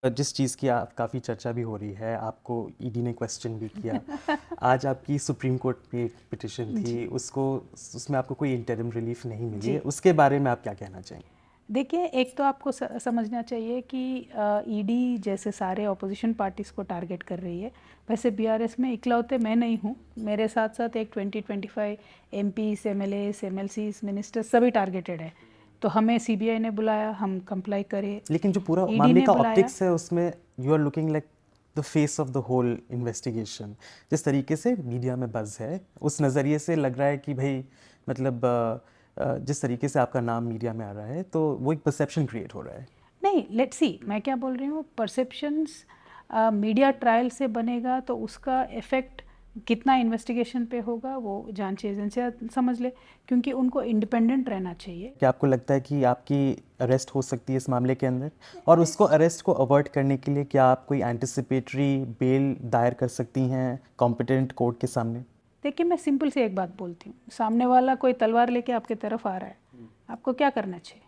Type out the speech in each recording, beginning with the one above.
जिस चीज़ की आप काफ़ी चर्चा भी हो रही है, आपको ईडी ने क्वेश्चन भी किया। आज आपकी सुप्रीम कोर्ट में एक पिटिशन जी। थी, उसको उसमें आपको कोई इंटरिम रिलीफ नहीं मिली है, जी। उसके बारे में आप क्या कहना चाहेंगे? देखिए, एक तो आपको समझना चाहिए कि ईडी जैसे सारे ऑपोजिशन पार्टीज़ को टारगेट कर रही है। वैसे बीआरएस में इकलौते मैं नहीं हूँ, मेरे साथ साथ एक 20-25 एमपीज़, एमएलएज़, एमएलसीज़, मिनिस्टर्स सभी टारगेटेड है। तो हमें सीबीआई ने बुलाया, हम कंप्लाई करे। लेकिन जो पूरा ईडी मामले ने का बुलाया। ऑप्टिक्स है, उसमें you are looking like the face of the whole investigation. जिस तरीके से मीडिया में बज़ है, उस नज़रिए से लग रहा है कि भाई मतलब जिस तरीके से आपका नाम मीडिया में आ रहा है, तो वो एक परसेप्शन क्रिएट हो रहा है। नहीं, लेट्स सी, मैं क्या बोल रही हूँ, परसेप्शंस मीडिया ट्रायल से बनेगा तो उसका इफ़ेक्ट कितना इन्वेस्टिगेशन पे होगा वो जांच एजेंसियाँ समझ ले, क्योंकि उनको इंडिपेंडेंट रहना चाहिए। क्या आपको लगता है कि आपकी अरेस्ट हो सकती है इस मामले के अंदर? और उसको अरेस्ट को अवॉइड करने के लिए क्या आप कोई एंटिसिपेटरी बेल दायर कर सकती हैं कॉम्पिटेंट कोर्ट के सामने? देखिए, मैं सिंपल से एक बात बोलती हूँ, सामने वाला कोई तलवार लेके आपके तरफ आ रहा है, आपको क्या करना चाहिए?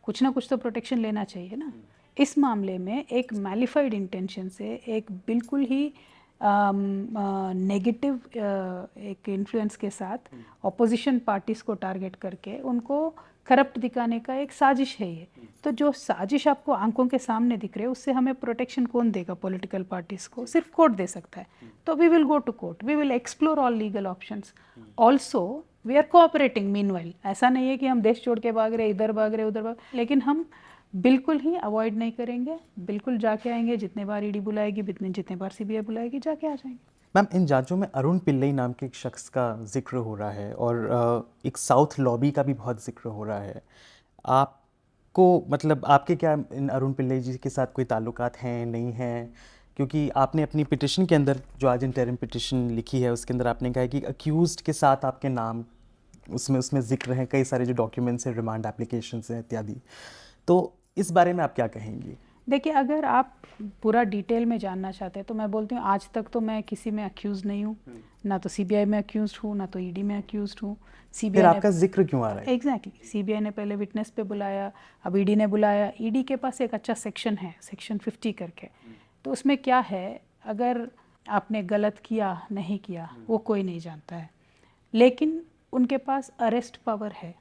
कुछ ना कुछ तो प्रोटेक्शन लेना चाहिए ना। इस मामले में एक मैलिफाइड इंटेंशन से, एक बिल्कुल ही नेगेटिव एक इन्फ्लुएंस के साथ ऑपोजिशन पार्टीज़ को टारगेट करके उनको करप्ट दिखाने का एक साजिश है ये। तो जो साजिश आपको आंखों के सामने दिख रही है, उससे हमें प्रोटेक्शन कौन देगा? पॉलिटिकल पार्टीज़ को सिर्फ कोर्ट दे सकता है। तो we will go to court, we will explore all legal options. Also we are cooperating meanwhile. ऐसा नहीं है कि हम देश छोड़ के भाग रहे, इधर भाग रहे, उधर भाग, लेकिन हम बिल्कुल ही अवॉइड नहीं करेंगे, बिल्कुल जाके आएंगे। जितने बार ईडी बुलाएगी, जितने बार सीबीआई बुलाएगी, जाके आ जाएंगे। मैम, इन जांचों में अरुण पिल्लई नाम के एक शख्स का जिक्र हो रहा है और एक साउथ लॉबी का भी बहुत जिक्र हो रहा है। आपको मतलब आपके क्या इन अरुण पिल्लई जी के साथ कोई ताल्लुकात हैं, नहीं हैं? क्योंकि आपने अपनी पिटिशन के अंदर, जो आज इंटरिम पिटिशन लिखी है, उसके अंदर आपने कहा है कि अक्यूज्ड के साथ आपके नाम उसमें उसमें जिक्र हैं, कई सारे जो डॉक्यूमेंट्स हैं, रिमांड एप्लीकेशंस हैं इत्यादि। तो इस बारे में आप क्या कहेंगी? देखिए, अगर आप पूरा डिटेल में जानना चाहते हैं तो मैं बोलती हूँ, आज तक तो मैं किसी में अक्यूज़ नहीं हूँ, ना तो सीबीआई में अक्यूज़ हूँ, ना तो ईडी में अक्यूज़ हूँ। फिर सीबीआई ने आपका जिक्र क्यों आ रहा है? एग्जैक्टली सीबीआई ने पहले विटनेस पे बुलाया, अब ईडी ने बुलाया। ईडी के पास एक अच्छा सेक्शन है, सेक्शन 50 करके। तो उसमें क्या है, अगर आपने गलत किया नहीं किया वो कोई नहीं जानता है, लेकिन उनके पास अरेस्ट पावर है।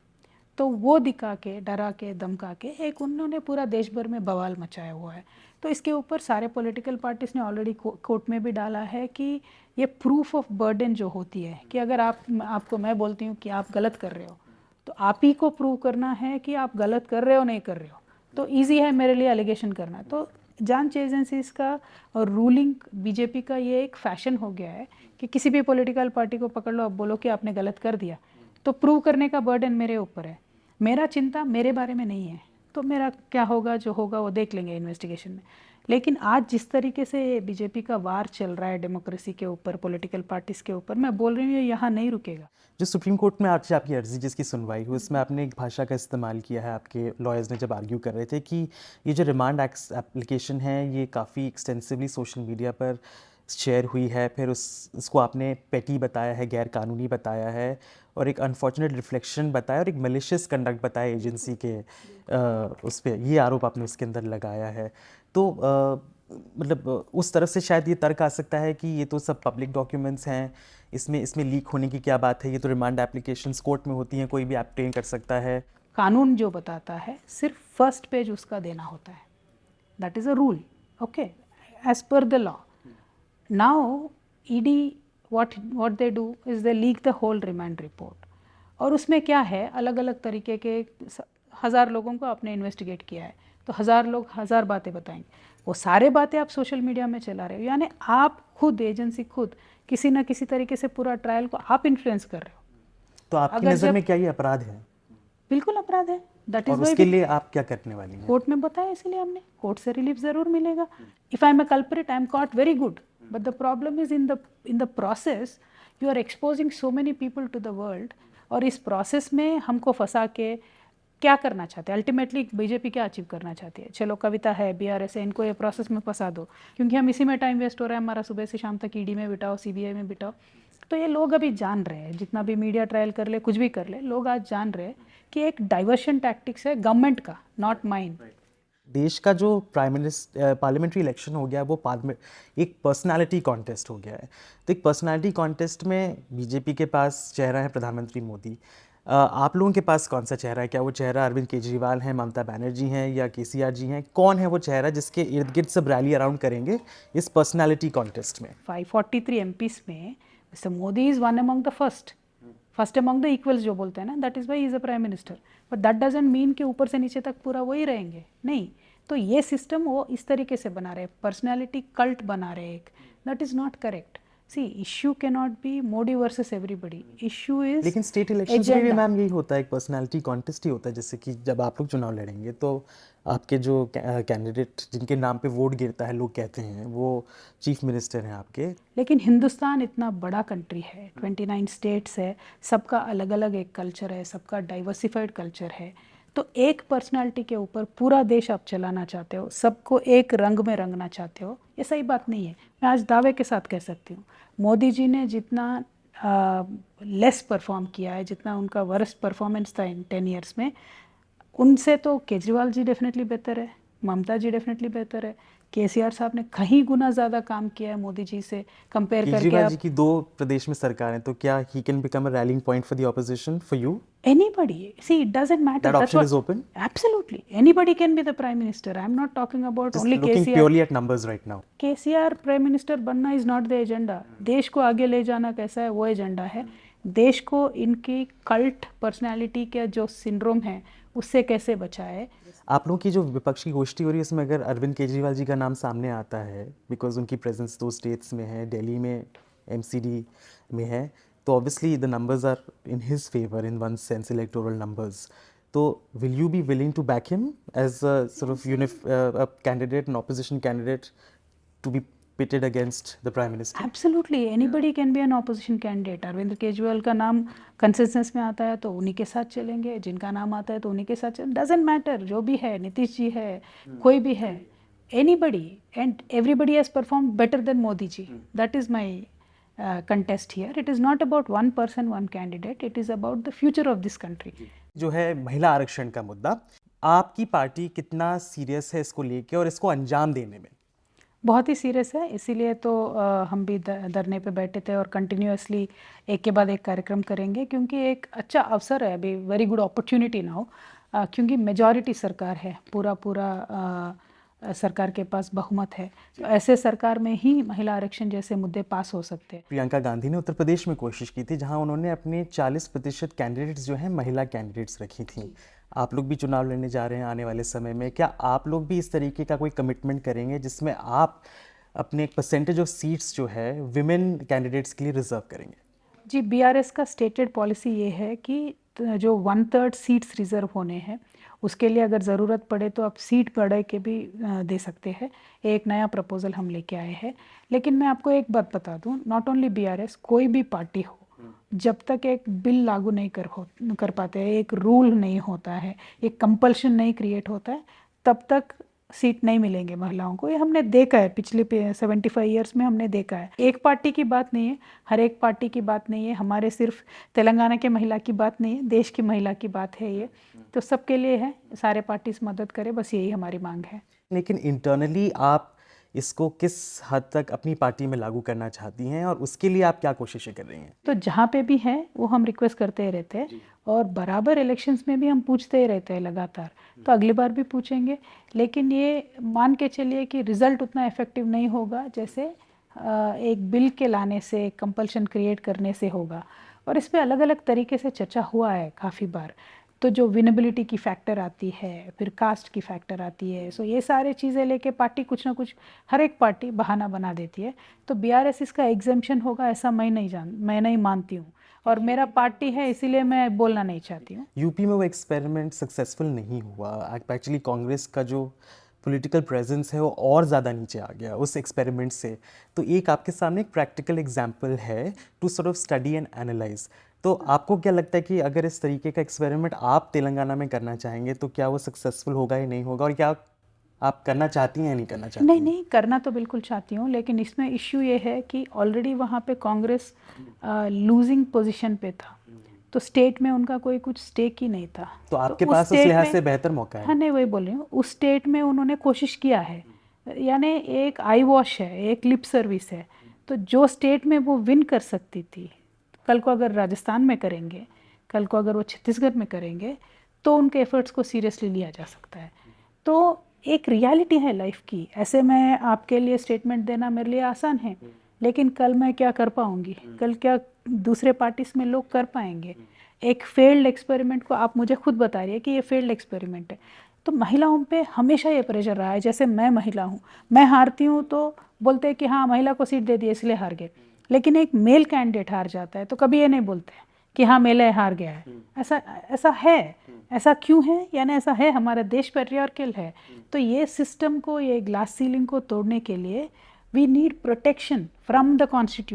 तो वो दिखा के, डरा के, धमका के एक उन्होंने पूरा देश भर में बवाल मचाया हुआ है। तो इसके ऊपर सारे पॉलिटिकल पार्टीज ने ऑलरेडी कोर्ट में भी डाला है कि ये प्रूफ ऑफ बर्डन जो होती है, कि अगर आपको मैं बोलती हूँ कि आप गलत कर रहे हो, तो आप ही को प्रूव करना है कि आप गलत कर रहे हो नहीं कर रहे हो। तो ईजी है मेरे लिए एलिगेशन करना। तो जांच एजेंसीज का और रूलिंग बीजेपी का ये एक फैशन हो गया है कि किसी भी पॉलिटिकल पार्टी को पकड़ लो, आप बोलो कि आपने गलत कर दिया, तो प्रूव करने का बर्डन मेरे ऊपर है। मेरा चिंता मेरे बारे में नहीं है, तो मेरा क्या होगा, जो होगा वो देख लेंगे इन्वेस्टिगेशन में। लेकिन आज जिस तरीके से बीजेपी का वार चल रहा है डेमोक्रेसी के ऊपर, पॉलिटिकल पार्टीज़ के ऊपर, मैं बोल रही हूँ ये यहाँ नहीं रुकेगा। जो सुप्रीम कोर्ट में आज आपकी अर्जी जिसकी सुनवाई हुई, उसमें आपने एक भाषा का इस्तेमाल किया है, आपके लॉयर्स ने जब आर्ग्यू कर रहे थे कि ये जो रिमांड एप्लीकेशन है, ये काफ़ी एक्सटेंसिवली सोशल मीडिया पर शेयर हुई है, फिर उसको आपने पेटी बताया है, गैर कानूनी बताया है, और एक अनफॉर्चुनेट रिफ्लेक्शन बताया, और एक मलिशियस कंडक्ट बताया एजेंसी के उस पर ये आरोप आपने उसके अंदर लगाया है। तो मतलब उस तरफ से शायद ये तर्क आ सकता है कि ये तो सब पब्लिक डॉक्यूमेंट्स हैं, इसमें इसमें लीक होने की क्या बात है, ये तो रिमांड एप्लीकेशंस कोर्ट में होती हैं, कोई भी ऑब्टेन कर सकता है। कानून जो बताता है सिर्फ फर्स्ट पेज उसका देना होता है, that is a rule, okay, as per the law. Now ED what they do is they leak the whole remand report, और उसमें क्या है, अलग अलग तरीके के 1000 लोगों को आपने इन्वेस्टिगेट किया है, तो 1000 लोग 1000 बातें बताएंगे। वो सारे बातें आप सोशल मीडिया में चला रहे हो, यानी आप खुद, एजेंसी खुद, किसी ना किसी तरीके से पूरा ट्रायल को आप इन्फ्लुएंस कर रहे हो। तो आपकी अगर नज़र जब में क्या ये अपराध है, बिल्कुल अपराध है, दैट इज़ और वाई उसके वी लिए आप क्या करने वाली हैं? कोर्ट में बताया, इसीलिए हमने कोर्ट से रिलीफ ज़रूर मिलेगा। If I am a culprit, I am caught, very good, but the problem is in the process you are exposing so many people to the world. और इस प्रोसेस में हमको फंसा के क्या करना चाहते हैं, अल्टीमेटली बीजेपी क्या अचीव करना चाहती है? चलो, कविता है, बीआरएस है, इनको ये प्रोसेस में फंसा दो, क्योंकि हम इसी में टाइम वेस्ट हो रहा है हमारा, सुबह से शाम तक ईडी में बिठाओ, सीबीआई में बिठाओ। तो ये लोग अभी जान रहे हैं, जितना भी मीडिया ट्रायल कर ले, कुछ भी कर ले, लोग आज जान रहे हैं कि एक डाइवर्शन टैक्टिक्स है गवर्नमेंट का, नॉट माइन। देश का जो पार्लियामेंट्री इलेक्शन हो गया वो एक पर्सनालिटी कॉन्टेस्ट हो गया है। तो एक पर्सनालिटी कॉन्टेस्ट में बीजेपी के पास चेहरा है प्रधानमंत्री मोदी। आप लोगों के पास कौन सा चेहरा है? क्या वो चेहरा अरविंद केजरीवाल हैं, ममता बनर्जी हैं या केसीआर जी हैं? कौन है वो चेहरा जिसके इर्द गिर्द सब रैली अराउंड करेंगे इस पर्सनालिटी कॉन्टेस्ट में? 543 MPs में mister Modi is one among the first among the equals जो बोलते हैं ना, that is why is a prime minister. But that doesn't mean कि ऊपर से नीचे तक पूरा वही रहेंगे, नहीं। तो ये सिस्टम वो इस तरीके से बना रहे, पर्सनैलिटी कल्ट बना रहे एक, that is not correct. See issue cannot be Modi versus everybody, issue is लेकिन स्टेट इलेक्शंस में भी मैम यही होता है, एक पर्सनालिटी कॉन्टेस्ट ही होता है। जैसे कि जब आप लोग चुनाव लड़ेंगे तो आपके जो कैंडिडेट जिनके नाम पे वोट गिरता है, लोग कहते हैं वो चीफ मिनिस्टर हैं आपके। लेकिन हिंदुस्तान इतना बड़ा कंट्री है, 29 स्टेट्स है, सबका अलग अलग एक कल्चर है, सबका डाइवर्सिफाइड कल्चर है। तो एक पर्सनालिटी के ऊपर पूरा देश आप चलाना चाहते हो, सबको एक रंग में रंगना चाहते हो, ये सही बात नहीं है। मैं आज दावे के साथ कह सकती हूँ मोदी जी ने जितना लेस परफॉर्म किया है, जितना उनका वर्स्ट परफॉर्मेंस था इन 10 ईयर्स में, उनसे तो केजरीवाल जी डेफिनेटली बेहतर है, ममता जी डेफिनेटली बेहतर है, केसीआर साहब ने कहीं गुना ज़्यादा काम किया है मोदी जी से कंपेयर करके। केजरीवाल जी की 2 प्रदेश में सरकार है, तो क्या he can become a railing point for the opposition for you? Anybody, see, it doesn't matter. That That's option what, is open? Absolutely. Anybody can be the prime minister. I'm not talking about Just only looking KCR. purely at numbers right now. KCR prime minister बनना is not the agenda. देश को आगे ले जाना कैसा है वो agenda है। देश को इनकी कल्ट पर्सनालिटी के जो सिंड्रोम है उससे कैसे बचाए। आप लोगों की जो विपक्ष की गोष्ठी हो रही है उसमें अगर अरविंद केजरीवाल जी का नाम सामने आता है, बिकॉज उनकी प्रेजेंस 2 स्टेट्स में है, दिल्ली में MCD में है, तो obviously the numbers are in his favour in one sense, electoral numbers. तो will you be willing to back him as a sort of candidate, an opposition candidate to be pitted against the prime minister? Absolutely, anybody can be an opposition candidate. Arvind Kejriwal का नाम consensus में आता है तो उन्हीं के साथ चलेंगे, जिनका नाम आता है तो उन्हीं के साथ चलेंगे। डजेंट मैटर, जो भी है, नीतीश जी है, कोई भी है, anybody and everybody has performed better than Modi ji. That is my contest here. It is not about one person, one candidate. It is about the future of this country. जो है महिला आरक्षण का मुद्दा, आपकी पार्टी कितना serious है इसको लेके और इसको अंजाम देने में? बहुत ही सीरियस है, इसीलिए तो हम भी धरने पे बैठे थे और कंटिन्यूअसली एक के बाद एक कार्यक्रम करेंगे, क्योंकि एक अच्छा अवसर है अभी, वेरी गुड अपॉर्चुनिटी नाउ, क्योंकि मेजॉरिटी सरकार है, पूरा सरकार के पास बहुमत है। तो ऐसे सरकार में ही महिला आरक्षण जैसे मुद्दे पास हो सकते हैं। प्रियंका गांधी ने उत्तर प्रदेश में कोशिश की थी, जहां उन्होंने अपने 40% कैंडिडेट्स जो हैं महिला कैंडिडेट्स रखी थी। आप लोग भी चुनाव लड़ने जा रहे हैं आने वाले समय में, क्या आप लोग भी इस तरीके का कोई कमिटमेंट करेंगे जिसमें आप अपने एक परसेंटेज ऑफ सीट्स जो है विमेन कैंडिडेट्स के लिए रिजर्व करेंगे? जी, BRS का स्टेटेड पॉलिसी ये है कि जो 1/3 सीट्स रिजर्व होने हैं उसके लिए अगर ज़रूरत पड़े तो आप सीट बढ़ा के भी दे सकते हैं। एक नया प्रपोज़ल हम लेके आए हैं। लेकिन मैं आपको एक बात बता दूं, नॉट ओनली BRS, कोई भी पार्टी हो, जब तक एक बिल लागू नहीं कर पाते हैं, एक रूल नहीं होता है, एक कंपल्शन नहीं क्रिएट होता है, तब तक सीट नहीं मिलेंगे महिलाओं को। ये हमने देखा है, पिछले 75 ईयर्स में हमने देखा है। एक पार्टी की बात नहीं है, हर एक पार्टी की बात नहीं है, हमारे सिर्फ तेलंगाना के महिला की बात नहीं है, देश की महिला की बात है ये। तो सबके लिए है, सारे पार्टीज मदद करें, बस यही हमारी मांग है। लेकिन इंटरनली आप इसको किस हद तक अपनी पार्टी में लागू करना चाहती हैं और उसके लिए आप क्या कोशिशें कर रही हैं? तो जहाँ पे भी है वो हम रिक्वेस्ट करते ही रहते हैं और बराबर इलेक्शंस में भी हम पूछते ही रहते हैं लगातार। तो अगली बार भी पूछेंगे, लेकिन ये मान के चलिए कि रिज़ल्ट उतना इफ़ेक्टिव नहीं होगा जैसे एक बिल के लाने से, कंपल्शन क्रिएट करने से होगा। और इस पर अलग अलग तरीके से चर्चा हुआ है काफ़ी बार। तो जो विनेबिलिटी की फैक्टर आती है, फिर कास्ट की फैक्टर आती है, सो ये सारे चीज़ें लेके पार्टी कुछ ना कुछ, हर एक पार्टी बहाना बना देती है। तो BRS इसका एग्जेम्पशन होगा ऐसा मैं नहीं मानती हूँ, और मेरा पार्टी है इसीलिए मैं बोलना नहीं चाहती हूँ। यूपी में वो एक्सपेरिमेंट सक्सेसफुल नहीं हुआ। एक्चुअली कांग्रेस का जो पॉलिटिकल प्रेजेंस है वो और ज़्यादा नीचे आ गया उस एक्सपेरिमेंट से। तो एक आपके सामने एक प्रैक्टिकल एग्जाम्पल है to sort of study and analyse. तो आपको क्या लगता है कि अगर इस तरीके का एक्सपेरिमेंट आप तेलंगाना में करना चाहेंगे तो क्या वो सक्सेसफुल होगा या नहीं होगा, और क्या आप करना चाहती हैं या नहीं करना चाहती? नहीं, करना तो बिल्कुल चाहती हूँ, लेकिन इसमें इश्यू ये है कि ऑलरेडी वहाँ पे कांग्रेस लूजिंग पोजीशन पे था। तो स्टेट में उनका कोई कुछ स्टेक ही नहीं था। तो आपके उस पास उस स्टेट लिहाज में- से बेहतर मौका है। हाँ नहीं, वही बोल रही हूँ, उस स्टेट में उन्होंने कोशिश किया है, यानी एक आई वॉश है, एक लिप सर्विस है। तो जो स्टेट में वो विन कर सकती थी, कल को अगर राजस्थान में करेंगे, कल को अगर वो छत्तीसगढ़ में करेंगे, तो उनके एफर्ट्स को सीरियसली लिया जा सकता है। तो एक रियलिटी है लाइफ की। ऐसे मैं आपके लिए स्टेटमेंट देना मेरे लिए आसान है, लेकिन कल मैं क्या कर पाऊंगी, कल क्या दूसरे पार्टीज में लोग कर पाएंगे। एक फेल्ड एक्सपेरिमेंट को आप मुझे खुद बता रही है कि ये फेल्ड एक्सपेरिमेंट है। तो महिलाओं पे हमेशा ये प्रेशर रहा है। जैसे मैं महिला हूँ, मैं हारती हूँ तो बोलते हैं कि हाँ महिला को सीट दे दी इसलिए हार गए, लेकिन एक मेल कैंडिडेट हार जाता है तो कभी ये नहीं बोलते कि हाँ मेल हार गया है। ऐसा ऐसा है। ऐसा क्यों है? यानी ऐसा है, हमारा देश पैट्रियार्कल है। तो ये सिस्टम को, ये ग्लास सीलिंग को तोड़ने के लिए we need protection from the constitution.